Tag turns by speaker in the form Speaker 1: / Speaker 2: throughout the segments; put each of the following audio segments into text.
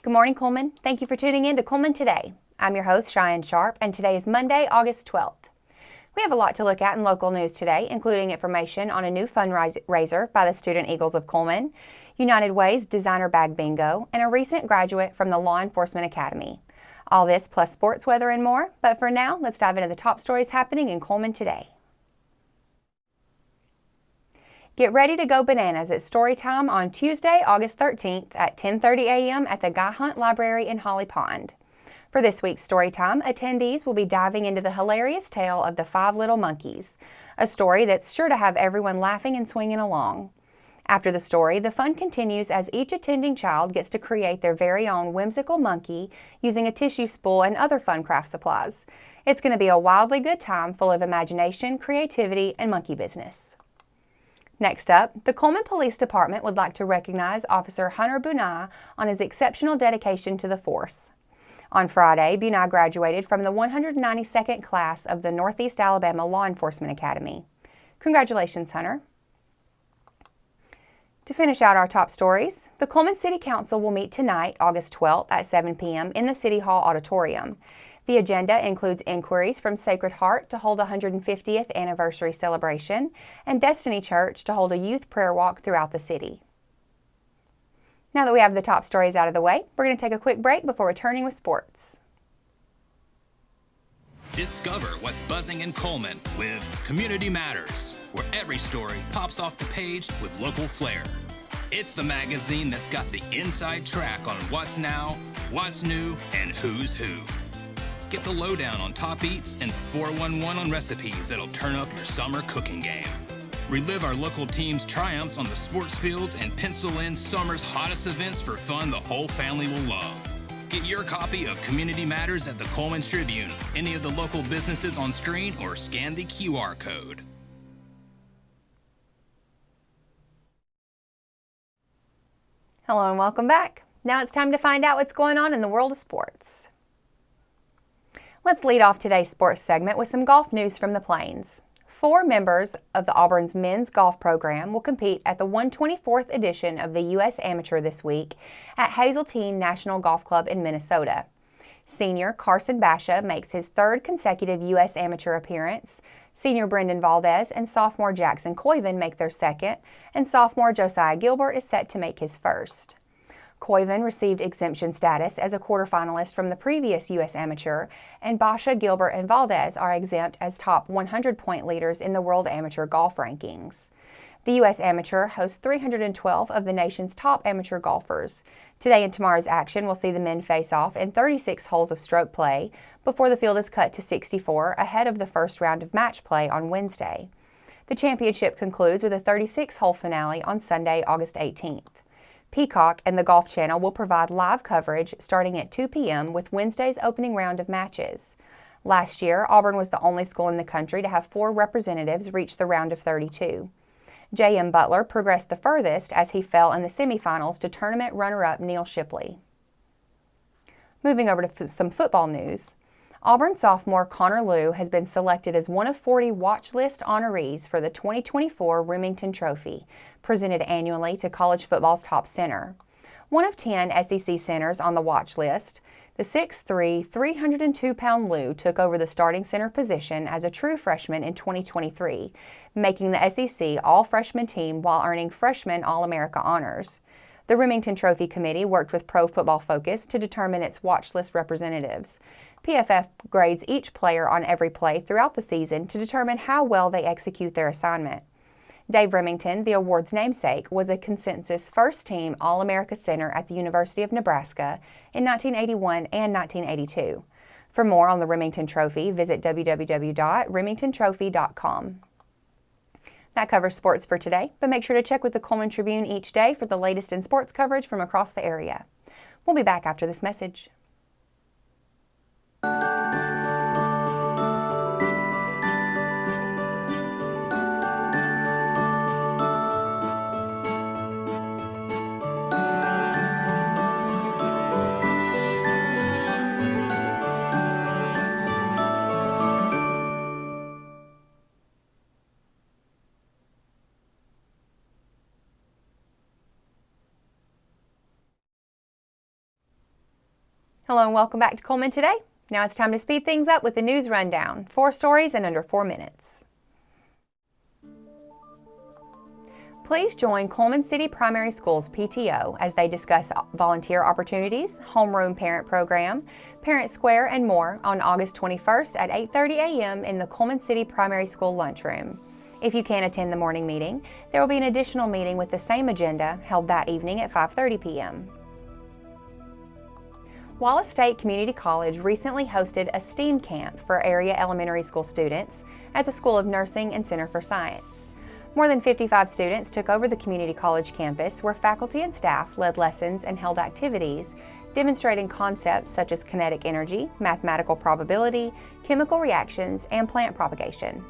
Speaker 1: Good morning, Cullman. Thank you for tuning in to Cullman Today. I'm your host, Cheyenne Sharp, and today is Monday, August 12th. We have a lot to look at in local news today, including information on a new fundraiser by the Student Eagles of Cullman, United Way's designer bag bingo, and a recent graduate from the Law Enforcement Academy. All this plus sports, weather, and more. But for now, let's dive into the top stories happening in Cullman today. Get ready to go bananas at story time on Tuesday, August 13th at 10:30 a.m. at the Guy Hunt Library in Holly Pond. For this week's story time, attendees will be diving into the hilarious tale of the 5 Little Monkeys, a story that's sure to have everyone laughing and swinging along. After the story, the fun continues as each attending child gets to create their very own whimsical monkey using a tissue spool and other fun craft supplies. It's going to be a wildly good time full of imagination, creativity, and monkey business. Next up, the Cullman Police Department would like to recognize Officer Hunter Bunai on his exceptional dedication to the force. On Friday, Bunai graduated from the 192nd class of the Northeast Alabama Law Enforcement Academy. Congratulations, Hunter. To finish out our top stories, the Cullman City Council will meet tonight, August 12th at 7 p.m. in the City Hall Auditorium. The agenda includes inquiries from Sacred Heart to hold a 150th anniversary celebration and Destiny Church to hold a youth prayer walk throughout the city. Now that we have the top stories out of the way, we're going to take a quick break before returning with sports.
Speaker 2: Discover what's buzzing in Cullman with Community Matters, where every story pops off the page with local flair. It's the magazine that's got the inside track on what's now, what's new, and who's who. Get the lowdown on top eats and 411 on recipes that'll turn up your summer cooking game. Relive our local team's triumphs on the sports fields and pencil in summer's hottest events for fun the whole family will love. Get your copy of Community Matters at the Cullman Tribune, any of the local businesses on screen, or scan the QR code.
Speaker 1: Hello and welcome back. Now it's time to find out what's going on in the world of sports. Let's lead off today's sports segment with some golf news from the Plains. 4 members of the Auburn's men's golf program will compete at the 124th edition of the U.S. Amateur this week at Hazeltine National Golf Club in Minnesota. Senior Carson Basha makes his 3rd consecutive U.S. Amateur appearance. Senior Brendan Valdez and sophomore Jackson Coyven make their 2nd, and sophomore Josiah Gilbert is set to make his 1st. Coyven received exemption status as a quarterfinalist from the previous U.S. Amateur, and Basha, Gilbert, and Valdez are exempt as top 100-point leaders in the World Amateur Golf Rankings. The U.S. Amateur hosts 312 of the nation's top amateur golfers. Today and tomorrow's action will see the men face off in 36 holes of stroke play before the field is cut to 64 ahead of the first round of match play on Wednesday. The championship concludes with a 36-hole finale on Sunday, August 18th. Peacock and the Golf Channel will provide live coverage starting at 2 p.m. with Wednesday's opening round of matches. Last year, Auburn was the only school in the country to have 4 representatives reach the round of 32. J.M. Butler progressed the furthest as he fell in the semifinals to tournament runner-up Neil Shipley. Moving over to some football news. Auburn sophomore Connor Liu has been selected as one of 40 watch list honorees for the 2024 Remington Trophy, presented annually to college football's top center. One of 10 SEC centers on the watch list, the 6'3", 302-pound Liu took over the starting center position as a true freshman in 2023, making the SEC all-freshman team while earning freshman All-America honors. The Remington Trophy Committee worked with Pro Football Focus to determine its watch list representatives. PFF grades each player on every play throughout the season to determine how well they execute their assignment. Dave Remington, the award's namesake, was a consensus first-team All-America center at the University of Nebraska in 1981 and 1982. For more on the Remington Trophy, visit www.remingtontrophy.com. That covers sports for today, but make sure to check with the Cullman Tribune each day for the latest in sports coverage from across the area. We'll be back after this message. Hello and welcome back to Cullman Today. Now it's time to speed things up with the news rundown. 4 stories in under 4 minutes. Please join Cullman City Primary School's PTO as they discuss volunteer opportunities, homeroom parent program, Parent Square, and more on August 21st at 8:30 a.m. in the Cullman City Primary School lunchroom. If you can't attend the morning meeting, there will be an additional meeting with the same agenda held that evening at 5:30 p.m. Wallace State Community College recently hosted a STEAM camp for area elementary school students at the School of Nursing and Center for Science. More than 55 students took over the community college campus where faculty and staff led lessons and held activities demonstrating concepts such as kinetic energy, mathematical probability, chemical reactions, and plant propagation.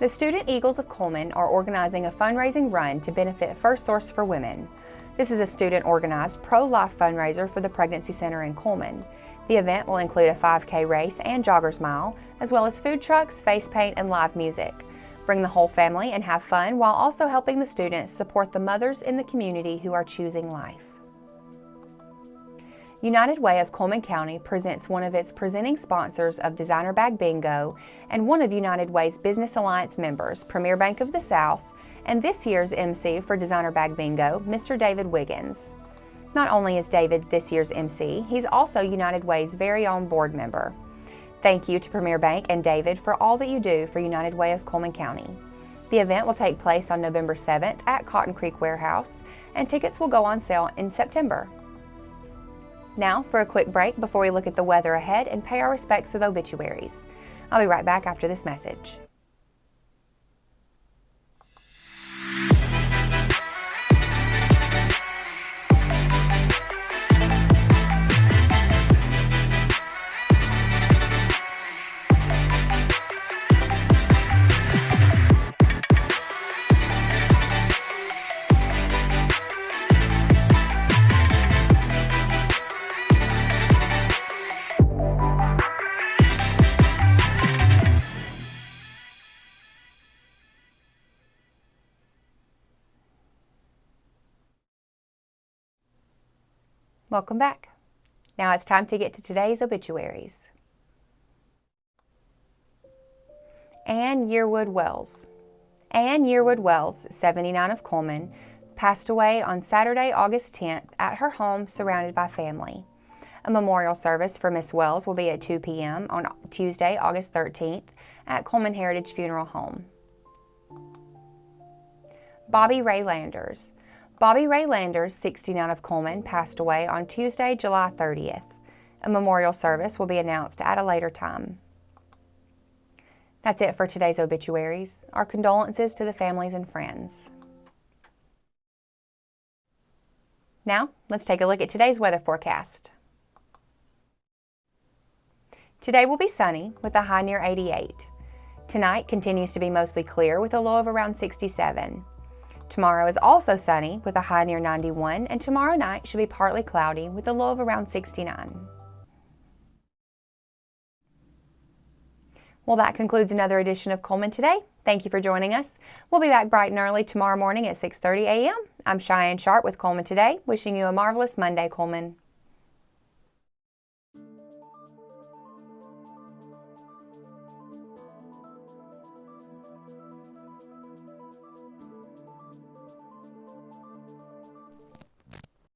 Speaker 1: The Student Eagles of Cullman are organizing a fundraising run to benefit First Source for Women. This is a student-organized pro-life fundraiser for the Pregnancy Center in Cullman. The event will include a 5K race and jogger's mile, as well as food trucks, face paint, and live music. Bring the whole family and have fun while also helping the students support the mothers in the community who are choosing life. United Way of Cullman County presents one of its presenting sponsors of Designer Bag Bingo and one of United Way's Business Alliance members, Premier Bank of the South, and this year's MC for Designer Bag Bingo, Mr. David Wiggins. Not only is David this year's MC, he's also United Way's very own board member. Thank you to Premier Bank and David for all that you do for United Way of Cullman County. The event will take place on November 7th at Cotton Creek Warehouse, and tickets will go on sale in September. Now for a quick break before we look at the weather ahead and pay our respects with obituaries. I'll be right back after this message. Welcome back. Now it's time to get to today's obituaries. Ann Yearwood Wells. Ann Yearwood Wells, 79 of Cullman, passed away on Saturday, August 10th at her home surrounded by family. A memorial service for Miss Wells will be at 2 p.m. on Tuesday, August 13th at Cullman Heritage Funeral Home. Bobby Ray Landers. Bobby Ray Landers, 69 of Cullman, passed away on Tuesday, July 30th. A memorial service will be announced at a later time. That's it for today's obituaries. Our condolences to the families and friends. Now, let's take a look at today's weather forecast. Today will be sunny with a high near 88. Tonight continues to be mostly clear with a low of around 67. Tomorrow is also sunny with a high near 91, and tomorrow night should be partly cloudy with a low of around 69. Well, that concludes another edition of Cullman Today. Thank you for joining us. We'll be back bright and early tomorrow morning at 6:30 a.m. I'm Cheyenne Sharp with Cullman Today, wishing you a marvelous Monday, Cullman.